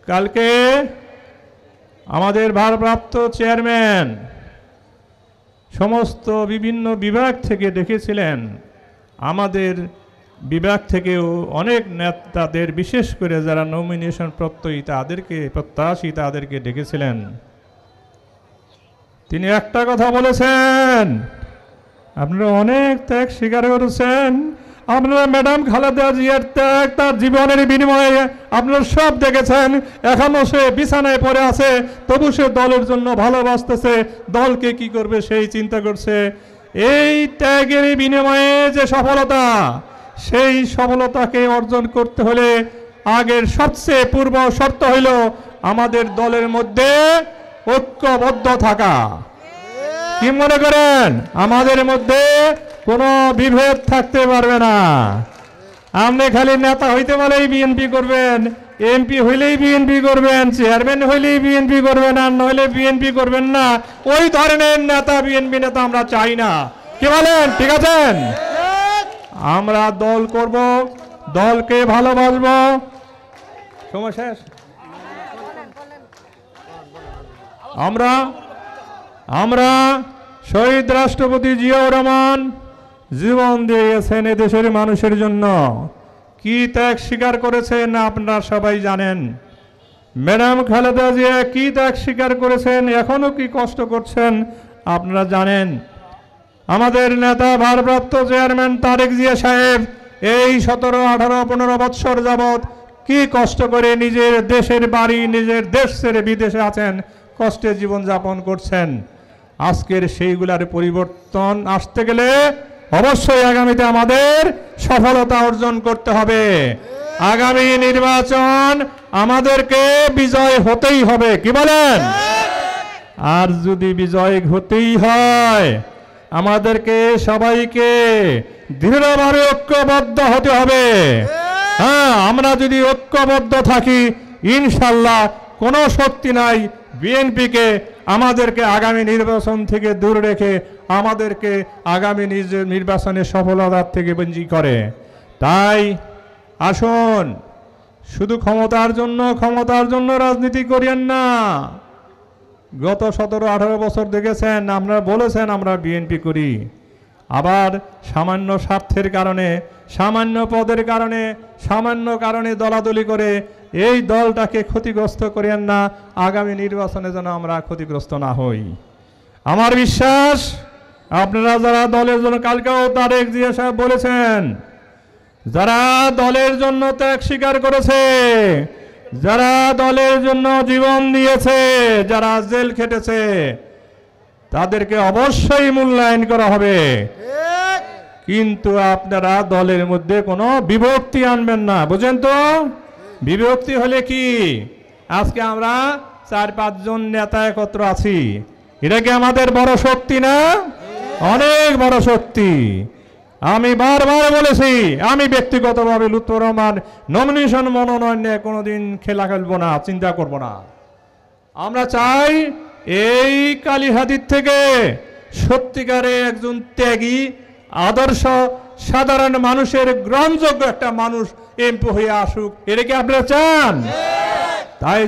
কালকে আমাদের ভারপ্রাপ্ত চেয়ারম্যান সমস্ত বিভিন্ন বিভাগ থেকে ডেকেছিলেন। আমাদের বিভাগ থেকেও অনেক নেতাদের, বিশেষ করে যারা নমিনেশন প্রত্যাশী তাদেরকে ডেকেছিলেন। তিনি একটা কথা বলেছেন, আপনারা অনেক ত্যাগ স্বীকার করেছেন, আপনারা ম্যাডাম খালেদা জিয়ার ত্যাগ, তার জীবনের বিনিময়ে আপনারা সব দেখেছেন। এখনো সে বিছানায় পড়ে আছে, তবু সে দলের জন্য ভালোবাসতেছে, দলকে কি করবে সেই চিন্তা করছে। এই ত্যাগের বিনিময়ে যে সফলতা, সেই সফলতাকে অর্জন করতে হলে আগের সবচেয়ে পূর্ব শর্ত হইল আমাদের দলের মধ্যে ঐক্যবদ্ধ থাকা। কি মনে করেন? আমাদের মধ্যে কোনো বিভেদ থাকতে পারবে না। আপনি খালি নেতা হইতে পারলেই বিএনপি করবেন, এমপি হইলেই বিএনপি করবেন, চেয়ারম্যান হইলেই বিএনপি করবেন, আর নইলে বিএনপি করবেন না। ওই ধরনের নেতা বিএনপি নেতা আমরা চাই না। কি বলেন? ঠিক আছেন? আমরা দল করব, দলকে ভালোবাসবো। সময় শেষ। আমরা শহীদ রাষ্ট্রপতি জিয়াউর রহমান জীবন দিয়ে গেছেন এদেশের মানুষের জন্য। কি ত্যাগ স্বীকার করেছেন আপনারা সবাই জানেন। ম্যাডাম খালেদা জিয়া কি ত্যাগ স্বীকার করেছেন, এখনো কি কষ্ট করছেন আপনারা জানেন। আমাদের নেতা ভারপ্রাপ্ত চেয়ারম্যান তারেক জিয়া সাহেব এই 17, 18, 15 বৎসর যাবৎ কি কষ্ট করে নিজের দেশের বাড়ি, নিজের দেশ ছেড়ে বিদেশে আছেন, কষ্টে জীবনযাপন করছেন। আজকের সেইগুলার পরিবর্তন আসতে গেলে অবশ্যই আগামীতে আমাদের সফলতা অর্জন করতে হবে। আগামী নির্বাচন আমাদেরকে বিজয় হতেই হবে। কি বলেন? আর যদি বিজয় হতেই হয় আমাদেরকে সবাইকে দৃঢ়ভাবে ঐক্যবদ্ধ হতে হবে। হ্যাঁ, আমরা যদি ঐক্যবদ্ধ থাকি ইনশাল্লাহ কোনো শক্তি নাই বিএনপিকে আমাদেরকে আগামী নির্বাচন থেকে দূর রেখে আমাদেরকে আগামী নির্বাচনের সফলতার থেকে বঞ্চিত করে। তাই আসুন, শুধু ক্ষমতার জন্য রাজনীতি করিয়েন না। গত 17, 18 বছর দেখেছেন, আপনারা বলেছেন আমরা বিএনপি করি, আবার সামান্য স্বার্থের কারণে, সামান্য পদের কারণে, সামান্য কারণে দলাদলি করে এই দলটাকে ক্ষতিগ্রস্ত করেন না। আগামী নির্বাচনে যেন আমরা ক্ষতিগ্রস্ত না হই। আমার বিশ্বাস আপনারা যারা দলের জন্য, কালকেও তারেক জিয়া সাহেব বলেছেন, যারা দলের জন্য ত্যাগ স্বীকার করেছে, যারা দলের জন্য জীবন দিয়েছে, যারা জেল খেটেছে, তাদেরকে অবশ্যই মূল্যায়ন করা হবে। কিন্তু আপনারা দলের মধ্যে কোনো বিভক্তি আনবেন না, বুঝেন তো? বিভক্তি হলে কি, আজকে আমরা 4-5 জন নেতা একত্র আছি, এটা কি আমাদের বড় শক্তি না? অনেক বড় শক্তি। আমি বারবার বলেছি, আমি ব্যক্তিগতভাবে লুৎফর রহমান নমিনেশন মনোনয়ন নিয়ে কোনোদিন খেলা খেলবো না, চিন্তা করব না। আমরা চাই এই কালীহাদির থেকে সত্যিকারে একজন ত্যাগী, আদর্শ, সাধারণ মানুষের গ্রহণযোগ্য একটা মানুষ এমপি হয়ে আসুক। এটা কি আপনারা চান? তাই